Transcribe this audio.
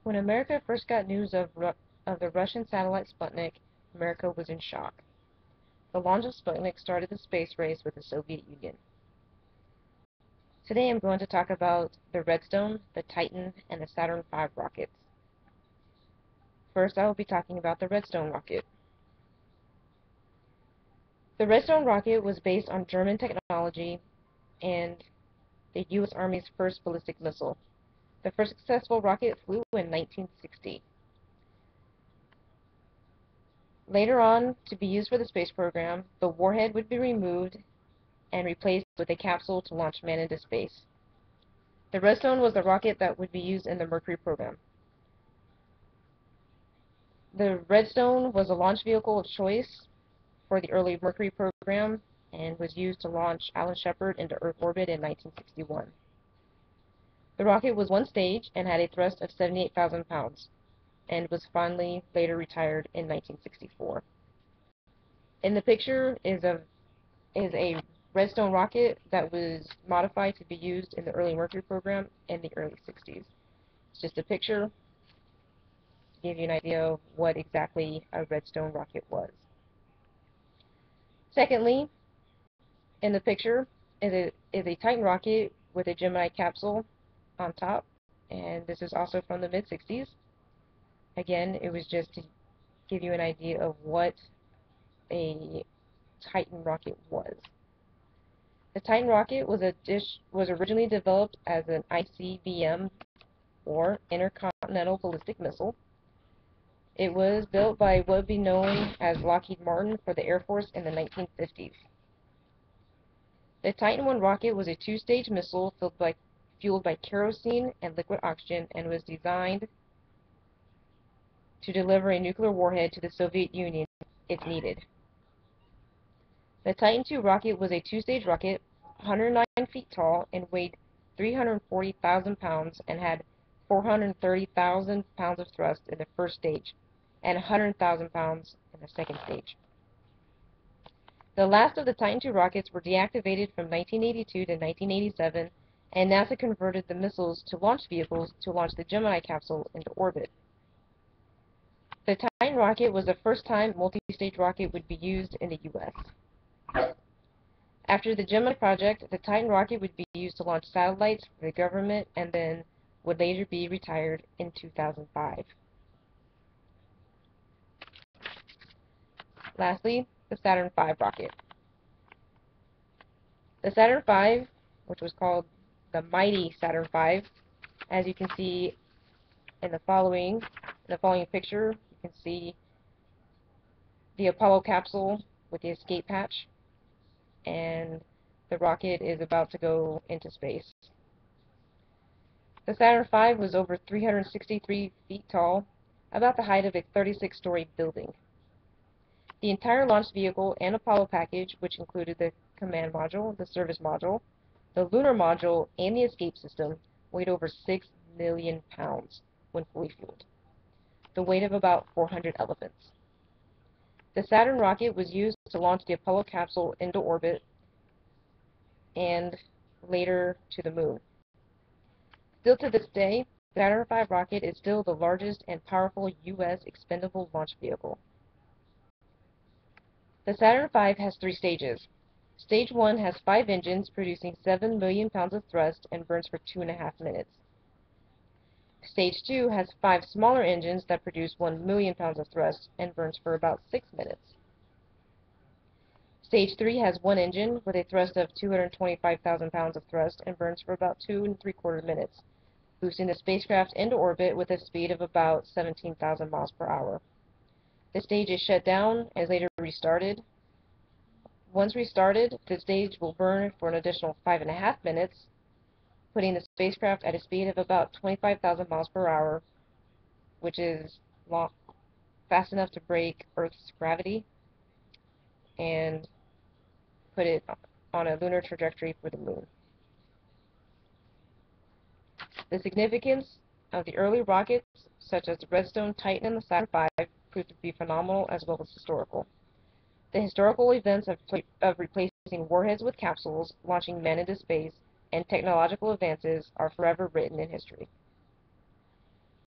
When America first got news of the Russian satellite Sputnik, America was in shock. The launch of Sputnik started the space race with the Soviet Union. Today I'm going to talk about the Redstone, the Titan, and the Saturn V rockets. First, I will be talking about the Redstone rocket. The Redstone rocket was based on German technology and the U.S. Army's first ballistic missile. The first successful rocket flew in 1960. Later on, to be used for the space program, the warhead would be removed and replaced with a capsule to launch man into space. The Redstone was the rocket that would be used in the Mercury program. The Redstone was a launch vehicle of choice for the early Mercury program and was used to launch Alan Shepard into Earth orbit in 1961. The rocket was one stage and had a thrust of 78,000 pounds and was finally later retired in 1964. In the picture is a Redstone rocket that was modified to be used in the early Mercury program in the early 60s. It's just a picture to give you an idea of what exactly a Redstone rocket was. Secondly, in the picture is a Titan rocket with a Gemini capsule on top, and this is also from the mid-60s. Again, it was just to give you an idea of what a Titan rocket was. The Titan rocket was originally developed as an ICBM, or Intercontinental Ballistic Missile. It was built by what would be known as Lockheed Martin for the Air Force in the 1950s. The Titan I rocket was a two-stage missile fueled by kerosene and liquid oxygen and was designed to deliver a nuclear warhead to the Soviet Union if needed. The Titan II rocket was a two-stage rocket, 109 feet tall, and weighed 340,000 pounds and had 430,000 pounds of thrust in the first stage and 100,000 pounds in the second stage. The last of the Titan II rockets were deactivated from 1982 to 1987, and NASA converted the missiles to launch vehicles to launch the Gemini capsule into orbit. The Titan rocket was the first time multi-stage rocket would be used in the U.S. After the Gemini project, the Titan rocket would be used to launch satellites for the government and then would later be retired in 2005. Lastly, the Saturn V rocket. The Saturn V, which was called the mighty Saturn V, as you can see in the following picture, you can see the Apollo capsule with the escape hatch, and the rocket is about to go into space. The Saturn V was over 363 feet tall, about the height of a 36-story building. The entire launch vehicle and Apollo package, which included the command module, the service module, the lunar module, and the escape system, weighed over 6 million pounds when fully fueled, the weight of about 400 elephants. The Saturn rocket was used to launch the Apollo capsule into orbit and later to the moon. Still to this day, the Saturn V rocket is still the largest and powerful U.S. expendable launch vehicle. The Saturn V has 3 stages. Stage 1 has 5 engines producing 7 million pounds of thrust and burns for 2.5 minutes. Stage 2 has 5 smaller engines that produce 1 million pounds of thrust and burns for about 6 minutes. Stage 3 has 1 engine with a thrust of 225,000 pounds of thrust and burns for about 2 3/4 minutes, boosting the spacecraft into orbit with a speed of about 17,000 miles per hour. The stage is shut down and is later restarted. Once restarted, the stage will burn for an additional 5.5 minutes, putting the spacecraft at a speed of about 25,000 miles per hour, which is fast enough to break Earth's gravity and put it on a lunar trajectory for the moon. The significance of the early rockets, such as the Redstone, Titan, and the Saturn V, proved to be phenomenal as well as historical. The historical events of replacing warheads with capsules, launching men into space, and technological advances are forever written in history.